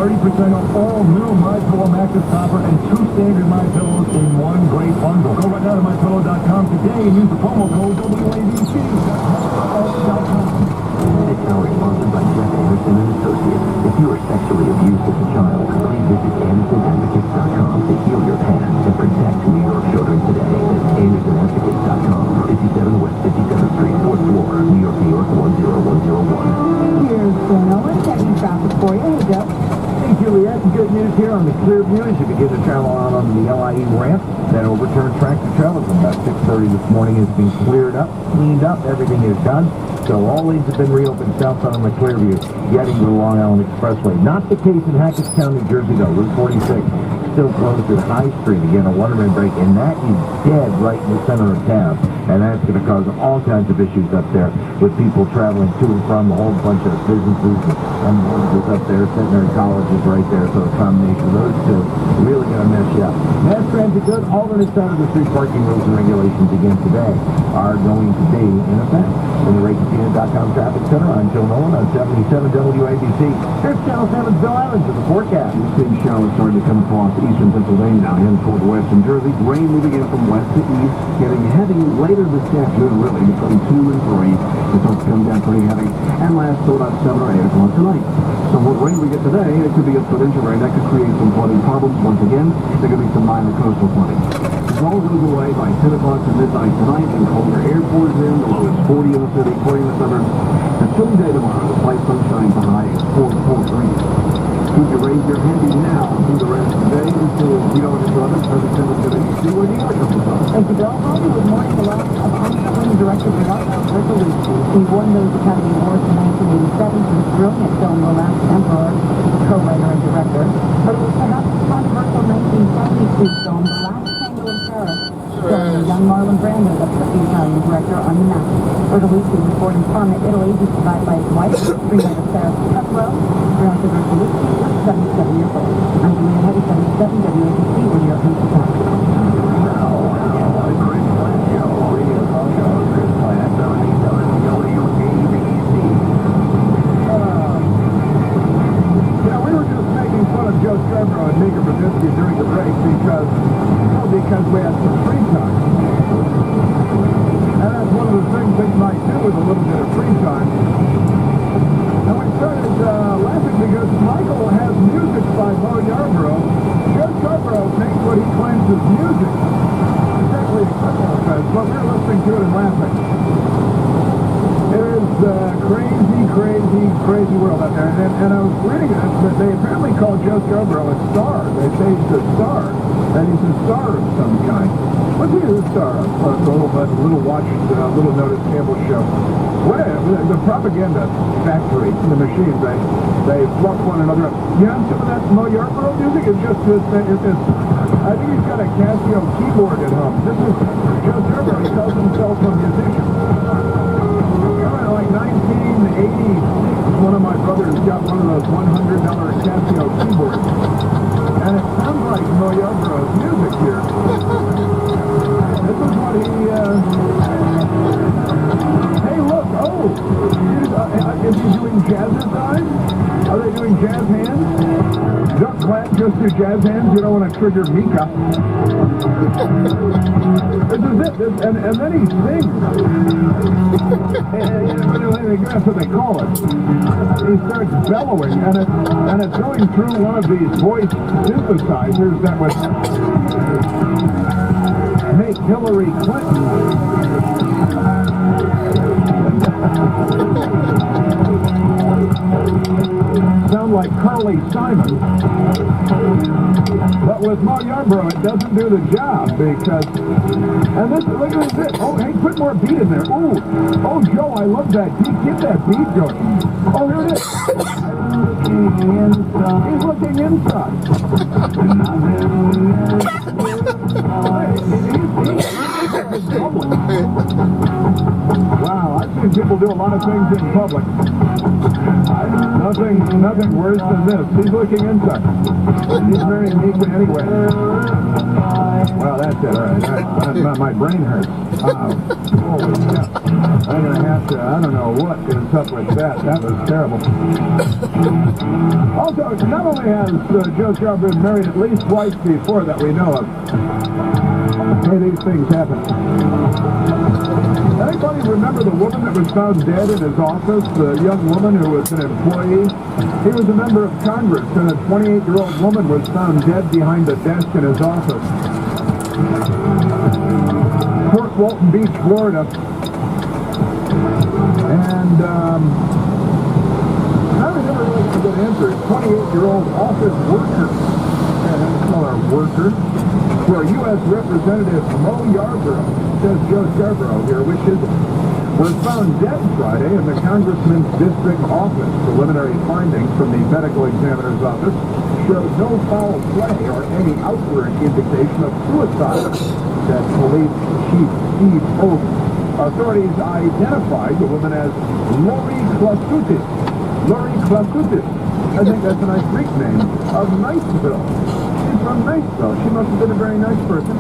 30% off all new MyPillow mattress topper and 2 standard MyPillows in one great bundle. Go right now to MyPillow.com today and use the promo code WABC. This hour is sponsored by Jeff Anderson and Associates. If you were sexually abused as a child, please visit AndersonAdvocates.com to heal your past and protect New York children today. That's AndersonAdvocates.com, 57 West 57th Street, 4th floor, New York, New York, 10101. Here's Nolan checking traffic for you. Hey, Joe. Hey, Juliet, good news here on the Clearview as you begin to travel out on the LIE ramp. That overturned tractor trailer from about 6:30 this morning has been cleared up, cleaned up, everything is done. So all lanes have been reopened southbound on the Clearview, getting to the Long Island Expressway. Not the case in Hackettstown, New Jersey, though. Route 46 still closed at High Street. Again, a Waterman break, and that is dead right in the center of town. And that's going to cause all kinds of issues up there with people traveling to and from, a whole bunch of businesses and businesses up there, centenary colleges right there. So a combination of those two really going to mess you up. Mass transit good. Alternate side of the street parking rules and regulations again today are going to be in effect. In the RayCasino.com Traffic Center, I'm Joe Nolan on 77 WABC. Here's Channel 7's Bill Evans with the forecast. Thin showers starting to come across eastern Pennsylvania now, heading toward western Jersey. Rain moving in from west to east, getting heavy later this afternoon, really, between 2 and 3. It starts to come down pretty heavy, and lasts till about 7 or 8 o'clock tonight. So what rain we get today, it could be a foot inch of rain. That could create some flooding problems. Once again, there could be some minor coastal flooding. This all goes away by 10 o'clock to midnight tonight, and colder air pours in. The low is 40 in the city, 40 in the suburbs. A chilly day tomorrow. The slight sunshine, the high is 4 degrees. Keep your reindeer handy now through the rest of the day until Gino and his brother, President of WABC, where the air comes from. Thank you, Bill. Hollywood Morning Alone, a constantly directed Gerardo Bertolucci. He won those Academy Awards in 1987 for his brilliant film The Last Emperor, co-writer and director. But it was perhaps the controversial 1972 film The Last Tango in Paris, starring young Marlon Brando that put the Italian director on the map. Bertolucci was born in Parma, Italy. He survived by his wife, screenwriter Sarah Pepro. Gerardo Bertolucci was 77 years old. I'm Julia Heavy, 77 WABC, where you're from Chicago. Joe Scarborough and Megan Brzezinski during the break because we had some free time. And that's one of the things that you might do with a little bit of free time. And we started laughing because Michael has music by Mo Yarborough. Joe Scarborough takes what he claims is music. Exactly but we're listening to it and laughing. It is crazy world out there. And I was reading it, but they apparently call Joe Scarborough a star. They say he's a star, and he's a star of some kind. What's he a star of? Little watch, little notice cable show. The propaganda factory, the machines, they fluff one another up. You know, some of that Mo Yarborough music is just this. I think he's got a Casio keyboard at home. This is Joe Scarborough. He calls himself a musician. Like 1980, one of my brothers got one of those $100 Casio keyboards. And it sounds like Mo Yarborough's music here. This is what he, hey look, is he doing jazzercise? Are they doing jazz hands? Don't clap, just do jazz hands. You don't want to trigger Mika. This is it. And then he sings. That's what they call it. He starts bellowing, and it's going through one of these voice synthesizers that would make Hillary Clinton sound like Carly Simon. But with Mo Yarborough, it doesn't do the job because, and this, look at this. Oh, hey, put more beat in there. Ooh, oh, Joe, I love that beat. Get that beat going. Oh, here it is. He's looking inside. Wow, I've seen people do a lot of things in public. Nothing worse than this. He's looking inside. He's very meek anyway. Well, that's it. All right. My brain hurts. Holy cow. I'm going to have to, I don't know what is up with that. That was terrible. Also, not only has Joe Scarborough been married at least twice before that we know of. Hey, these things happen. Anybody remember the woman that was found dead in his office? The young woman who was an employee? He was a member of Congress, and a 28-year-old woman was found dead behind a desk in his office. Port Walton Beach, Florida. And I never really got a good answer. 28-year-old office worker, and let's call her worker, for U.S. Representative Mo Yarborough, says Joe Scarborough here, which is, was found dead Friday in the congressman's district office. Preliminary findings from the medical examiner's office showed no foul play or any outward indication of suicide, said Police Chief Steve Oak. Authorities identified the woman as Lori Klasutis. Lori Klasutis. I think that's a nice Greek name, of Niceville. She's from Niceville. She must have been a very nice person.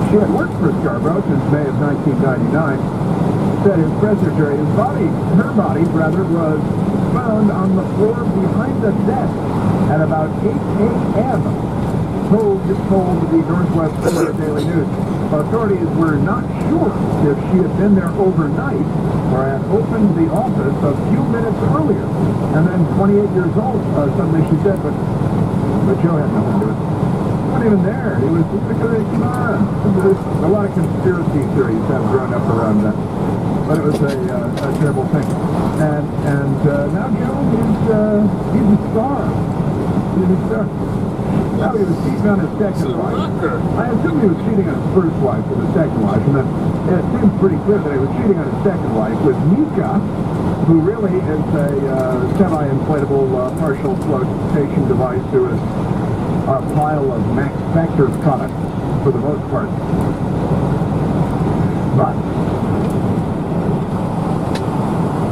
She had worked for Scarborough since May of 1999. Said his press secretary, her body, was found on the floor behind the desk at about 8 a.m. Told the Northwest Florida Daily News. Authorities were not sure if she had been there overnight or had opened the office a few minutes earlier. And then 28 years old, suddenly she said, but Joe had nothing to do with it. He wasn't even there. He was just come on. A lot of conspiracy theories have grown up around that. But it was a terrible thing. And now Joe he's a star. He's a star. Now he was cheating on his second wife. I assume he was cheating on his first wife with his second wife, and then it seems pretty clear that he was cheating on his second wife with Mika, who really is a semi-inflatable partial flotation device to a pile of Max Factor products for the most part.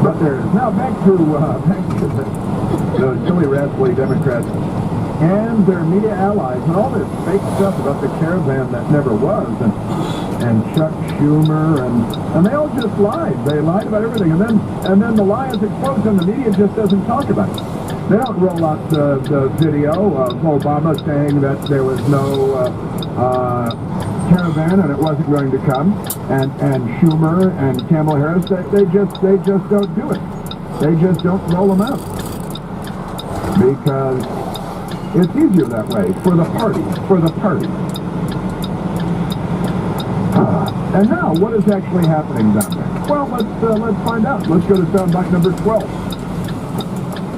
But there is now back to the silly rascally Democrats and their media allies and all this fake stuff about the caravan that never was, and Chuck Schumer, and they all just lied. They lied about everything, and then the lie is exposed, and the media just doesn't talk about it. They don't roll out the video of Obama saying that there was no caravan and it wasn't going to come, and Schumer and Kamala Harris. They just don't do it. They just don't roll them out because it's easier that way for the party. And now, what is actually happening down there? Well, let's find out. Let's go to soundbite number 12.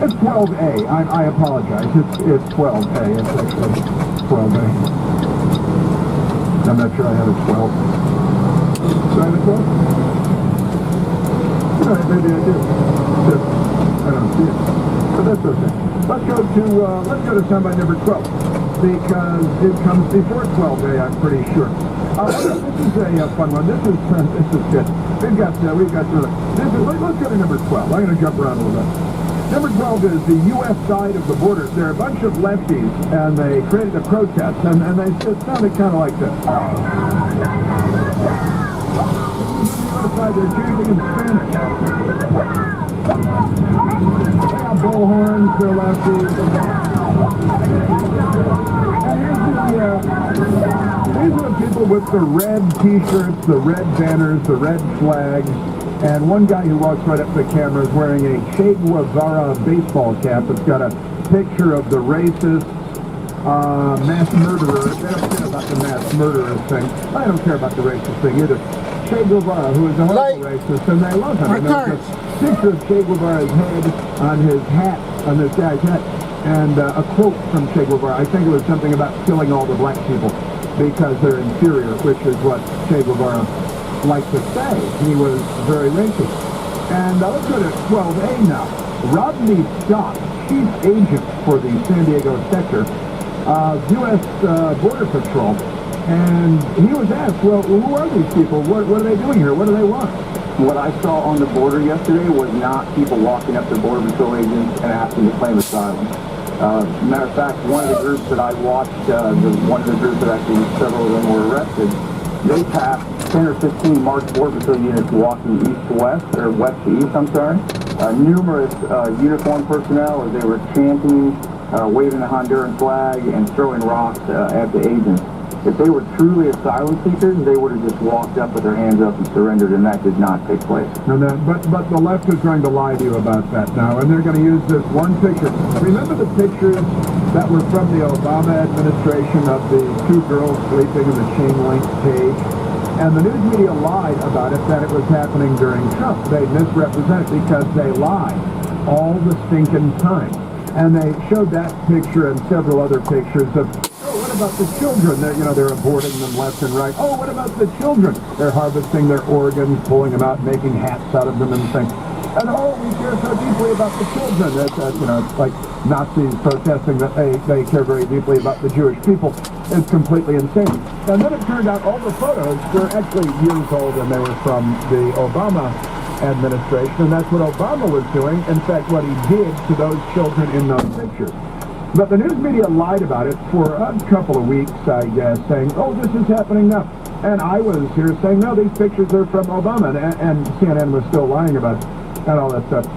It's 12A. I apologize. It's 12A. It's actually 12A. I'm not sure I have a 12. Do I have a 12? No, maybe I do. I don't see it. But that's okay. Let's go to soundbite number 12 because it comes before 12A. I'm pretty sure. This is a fun one. This is good. We've got let's go to number 12. I'm going to jump around a little bit. Number 12 is the U.S. side of the border. There are a bunch of lefties, and they created a protest, and it sounded kind of like this. On the other side, they're chanting in Spanish. They have bullhorns, they're lefties. And these are the people with the red T-shirts, the red banners, the red flags. And one guy who walks right up to the camera is wearing a Che Guevara baseball cap that's got a picture of the racist mass murderer. They don't care about the mass murderer thing. I don't care about the racist thing either. Che Guevara, who is a horrible racist, and they love him. And there's a picture of Che Guevara's head on his hat, on this guy's hat, and a quote from Che Guevara. I think it was something about killing all the black people because they're inferior, which is what Che Guevara like to say. He was very racist. And let's go to 12A now. Rodney Scott, chief agent for the San Diego sector of U.S. Border Patrol, and he was asked, well, who are these people? What are they doing here? What do they want? What I saw on the border yesterday was not people walking up to Border Patrol agents and asking to claim asylum. Matter of fact, one of the groups that I watched, one of the groups that actually several of them were arrested, they passed 10 or 15 marked Border Patrol units walking east to west, or west to east, I'm sorry. Numerous uniformed personnel as they were chanting, waving the Honduran flag, and throwing rocks at the agents. If they were truly asylum seekers, they would have just walked up with their hands up and surrendered, and that did not take place. And but the left is going to lie to you about that now, and they're going to use this one picture. Remember the pictures that were from the Obama administration of the two girls sleeping in the chain-link cage? And the news media lied about it, that it was happening during Trump. They misrepresent it because they lie all the stinking time. And they showed that picture and several other pictures of, oh, what about the children? They're aborting them left and right. Oh, what about the children? They're harvesting their organs, pulling them out, making hats out of them and things. And oh, we care so deeply about the children. It's like Nazis protesting that they care very deeply about the Jewish people. It's completely insane. And then it turned out all the photos were actually years old, and they were from the Obama administration, and that's what Obama was doing. In fact, what he did to those children in those pictures. But the news media lied about it for a couple of weeks, I guess, saying, oh, this is happening now. And I was here saying, no, these pictures are from Obama, and CNN was still lying about it and all that stuff.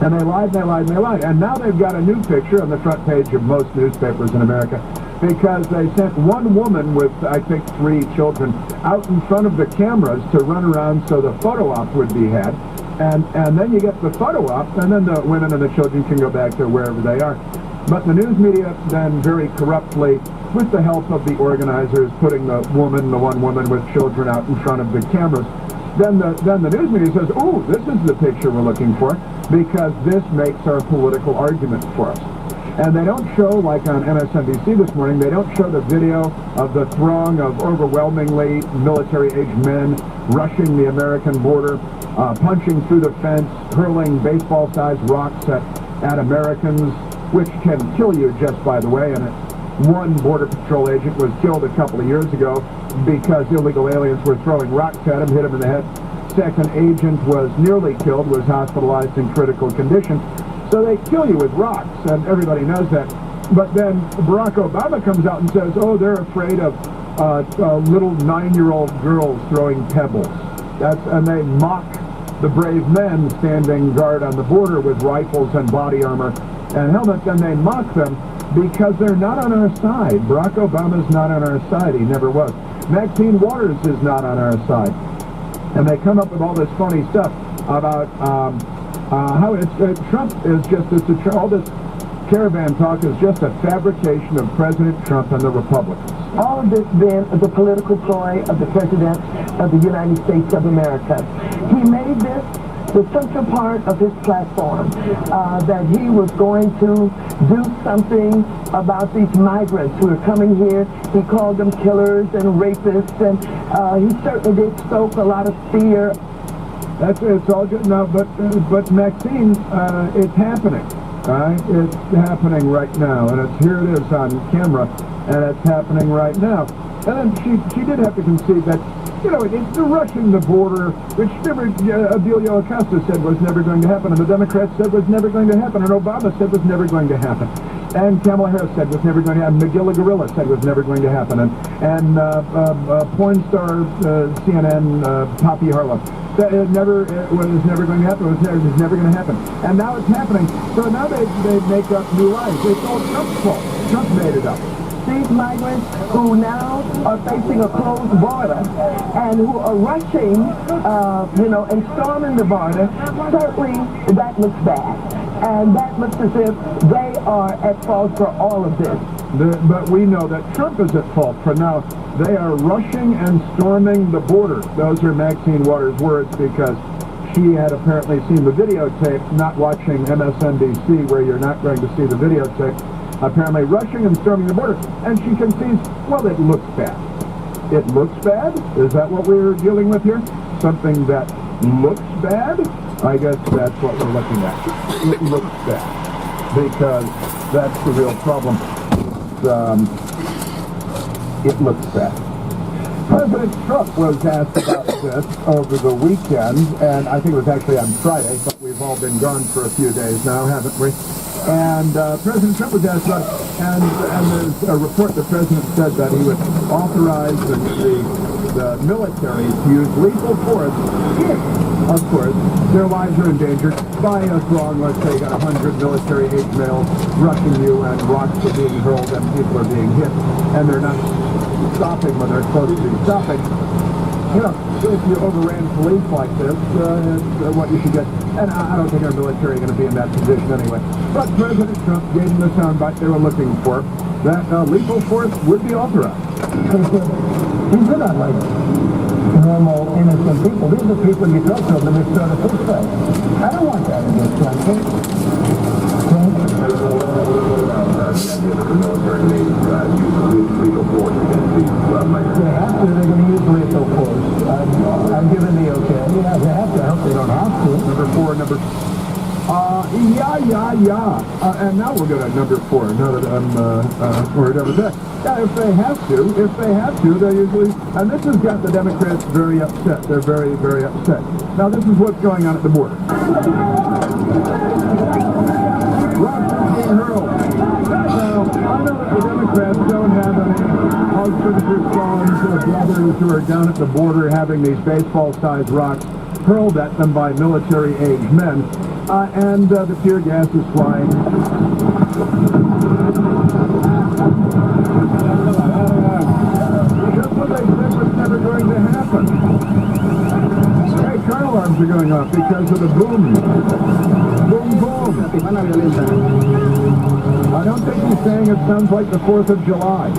And they lied, and they lied, and they lied. And now they've got a new picture on the front page of most newspapers in America because they sent one woman with, I think, 3 children out in front of the cameras to run around so the photo op would be had. And then you get the photo op, and then the women and the children can go back to wherever they are. But the news media then very corruptly, with the help of the organizers, putting the one woman with children out in front of the cameras, then the news media says, oh, this is the picture we're looking for, because this makes our political argument for us. And they don't show, like on MSNBC this morning, they don't show the video of the throng of overwhelmingly military-aged men rushing the American border, punching through the fence, hurling baseball-sized rocks at Americans, which can kill you just by the way. And one Border Patrol agent was killed a couple of years ago because illegal aliens were throwing rocks at him, hit him in the head. Second agent was nearly killed, was hospitalized in critical condition. So they kill you with rocks, and everybody knows that. But then Barack Obama comes out and says, oh, they're afraid of little 9-year-old girls throwing pebbles. And they mock the brave men standing guard on the border with rifles and body armor and helmets, and they mock them because they're not on our side. Barack Obama's not on our side. He never was. Maxine Waters is not on our side. And they come up with all this funny stuff about how Trump is just, all this caravan talk is just a fabrication of President Trump and the Republicans. All of this then is a political ploy of the President of the United States of America. He made this the central part of his platform, that he was going to do something about these migrants who are coming here. He called them killers and rapists, and he certainly did stoke a lot of fear. It's all good now, but Maxine, it's happening. Right? It's happening right now, and here it is on camera, and it's happening right now. And then she did have to concede that, it's the rushing the border, which Adelio Acosta said was never going to happen, and the Democrats said was never going to happen, and Obama said was never going to happen, and Kamala Harris said was never going to happen, McGilla Gorilla said was never going to happen, and porn star CNN Poppy Harlow said it was never going to happen, it was never going to happen, and now it's happening. So now they make up new lies. It's all Trump's fault. Trump made it up. These migrants who now are facing a closed border and who are rushing, and storming the border, certainly that looks bad. And that looks as if they are at fault for all of this. But we know that Trump is at fault for now. They are rushing and storming the border. Those are Maxine Waters' words, because she had apparently seen the videotape, not watching MSNBC, where you're not going to see the videotape. Apparently rushing and storming the border, and she concedes, well, it looks bad. It looks bad? Is that what we're dealing with here? Something that looks bad? I guess that's what we're looking at. It looks bad, because that's the real problem. It looks bad. President Trump was asked about this over the weekend, and I think it was actually on Friday, but we've all been gone for a few days now, haven't we? And President Trump was asked about it, and there's a report the president said that he would authorize the military to use lethal force if, of course, their lives are endangered by a throng, let's say, got 100 military-age males rushing you, and rocks are being hurled, and people are being hit, and they're not stopping when they're supposed to be stopping. You know, if you overran police like this, it's what you should get. And I don't think our military are going to be in that position anyway. But President Trump gave them the soundbite they were looking for, that lethal force would be authorized. These are not like normal, innocent people. These are people you talk to them and start a fist fight. I don't want that in this country. They have to. They're going to use lethal force. I'm giving the okay. Yeah, they have to. I hope they don't have to. Number 4, and now we'll go to number 4. Now that I'm worried over that. Yeah, if they have to, they usually, and this has got the Democrats very upset. They're very, very upset. Now this is what's going on at the border. Rocks are being hurled. Now, I know that the Democrats don't have any husbands or sons or brothers who are down at the border having these baseball-sized rocks hurled at them by military-aged men, and the tear gas is flying. Just what they said was never going to happen. Hey, car alarms are going off because of the boom. Boom, boom. I don't think he's saying it sounds like the 4th of July.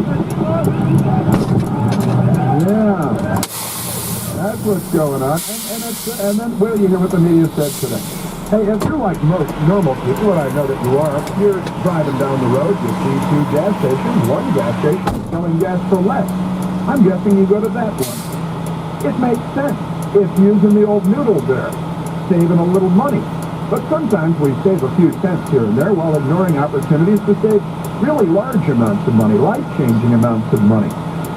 Yeah. That's what's going on. And then, well, you hear what the media said today. Hey, if you're like most normal people, and I know that you are, you're driving down the road, you see 2 gas stations, one gas station selling gas for less. I'm guessing you go to that one. It makes sense. It's using the old noodle there, saving a little money. But sometimes we save a few cents here and there while ignoring opportunities to save really large amounts of money, life-changing amounts of money.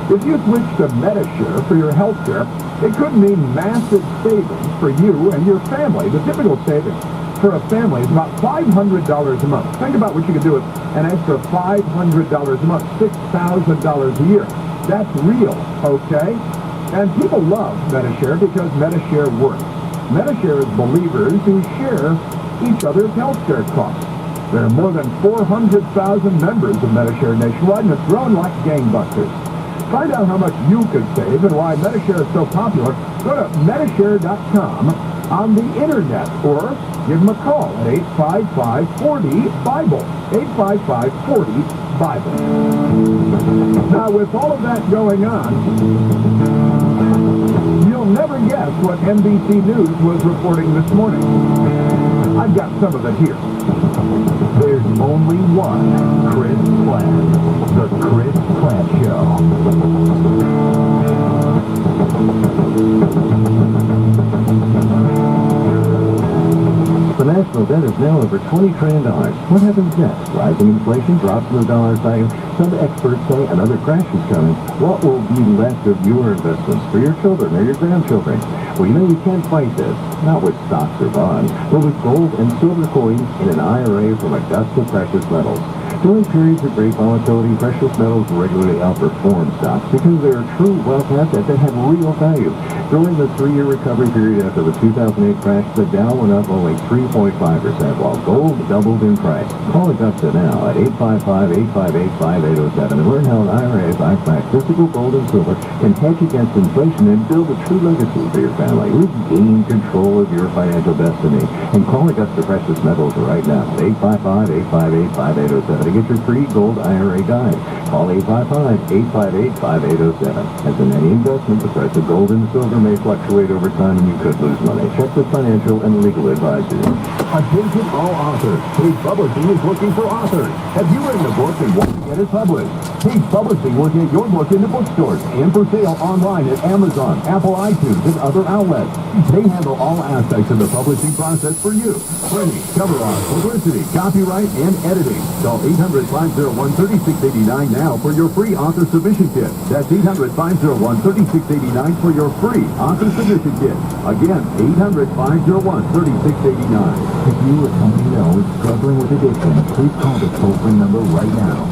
If you switch to Medishare for your health care, it could mean massive savings for you and your family. The typical savings for a family is about $500 a month. Think about what you could do with an extra $500 a month, $6,000 a year. That's real, okay? And people love Medishare because Medishare works. Medishare is believers who share each other's health care costs. There are more than 400,000 members of Medishare nationwide, and it's grown like gangbusters. Find out how much you could save and why Medishare is so popular. Go to Medishare.com on the internet or give them a call at 855-40-BIBLE. 855-40-BIBLE. Now, with all of that going on, you'll never guess what NBC News was reporting this morning. I've got some of it here. There's only one Chris Plant. The Chris Plant Show. The national debt is now over $20 trillion. What happens next? Rising inflation, drops in the dollar cycle. Some experts say another crash is coming. What will be left of your investments for your children or your grandchildren? Well, you know you can't fight this. Not with stocks or bonds, but with gold and silver coins in an IRA from Augusta Precious Metals. During periods of great volatility, precious metals regularly outperform stocks because they are true wealth assets that have real value. During the 3-year recovery period after the 2008 crash, the Dow went up only 3.5%, while gold doubled in price. Call Augusta now at 855-858-5807 and learn how an IRA backed by physical gold and silver can hedge against inflation and build a true legacy for your family. Regain control of your financial destiny. And call Augusta Precious Metals right now at 855-858-5807 to get your free gold IRA guide. Call 855-858-5807. As in any investment, the price of gold and silver may fluctuate over time and you could lose money. Check with financial and legal advisors. Attention all authors. Page Publishing is looking for authors. Have you written a book and want to get it published? Page Publishing will get your book into bookstores and for sale online at Amazon, Apple iTunes, and other outlets. They handle all aspects of the publishing process for you. Printing, cover art, publicity, copyright, and editing. Call 800-501-3689 now now for your free author submission kit. That's 800-501-3689 for your free author submission kit. Again, 800-501-3689. If you or someone you know is struggling with addiction, please call the toll-free number right now.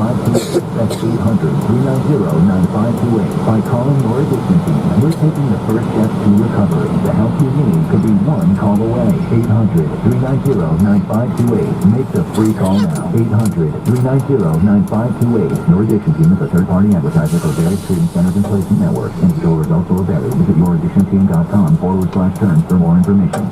800-390-9528. That's 800-390-9528. By calling your addiction team, we're taking the first steps to recovery. The help you need could be one call away. 800-390-9528. Make the free call now. 800-390-9528. Your addiction team is a third-party advertiser for various treatment centers and placement networks. Any store results will vary. Visit youraddictionteam.com/terms for more information.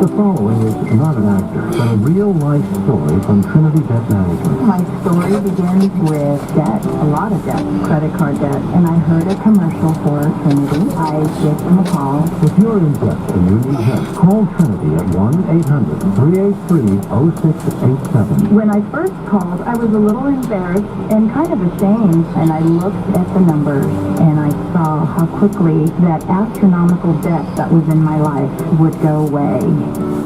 The following is not an actor, but a real-life story from Trinity Debt Management. My story begins with debt, a lot of debt, credit card debt, and I heard a commercial for Trinity. I gave them a call. If you're in debt and you need help, call Trinity at 1-800-383-0687. When I first called, I was a little embarrassed and kind of ashamed, and I looked at the numbers, and I saw how quickly that astronomical debt that was in my life would go away.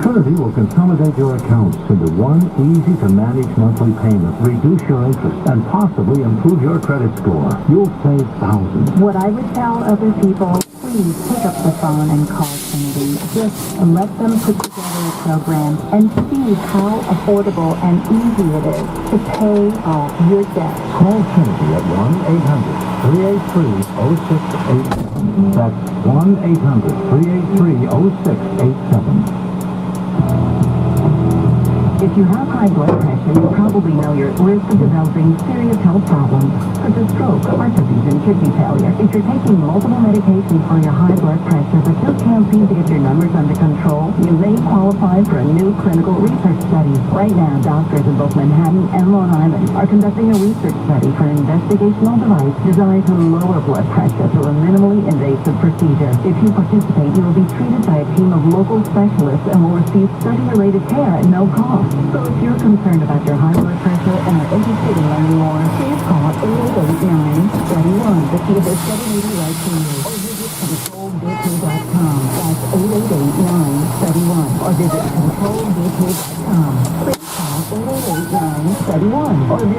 Trinity will consolidate your accounts into one easy-to-manage monthly payment, reduce your interest, and possibly improve your credit score. You'll save thousands. What I would tell other people, please pick up the phone and call Trinity. Just let them put together a program and see how affordable and easy it is to pay off your debt. Call Trinity at 1-800-383-0687. That's 1-800-383-0687. If you have high blood pressure, you probably know you're at risk of developing serious health problems, such as stroke, heart disease, and kidney failure. If you're taking multiple medications for your high blood pressure but just can't seem to get your numbers under control, you may qualify for a new clinical research study. Right now, doctors in both Manhattan and Long Island are conducting a research study for an investigational device designed to lower blood pressure through a minimally invasive procedure. If you participate, you will be treated by a team of local specialists and will receive study-related care at no cost. So if you're concerned about your high blood pressure and are interested in learning more, please call 888-9-71 to see if this study may be right for you. Or visit controlbp.com. That's 888-9-71. Or visit controlbp.com. Please call 888-9-71. Or visit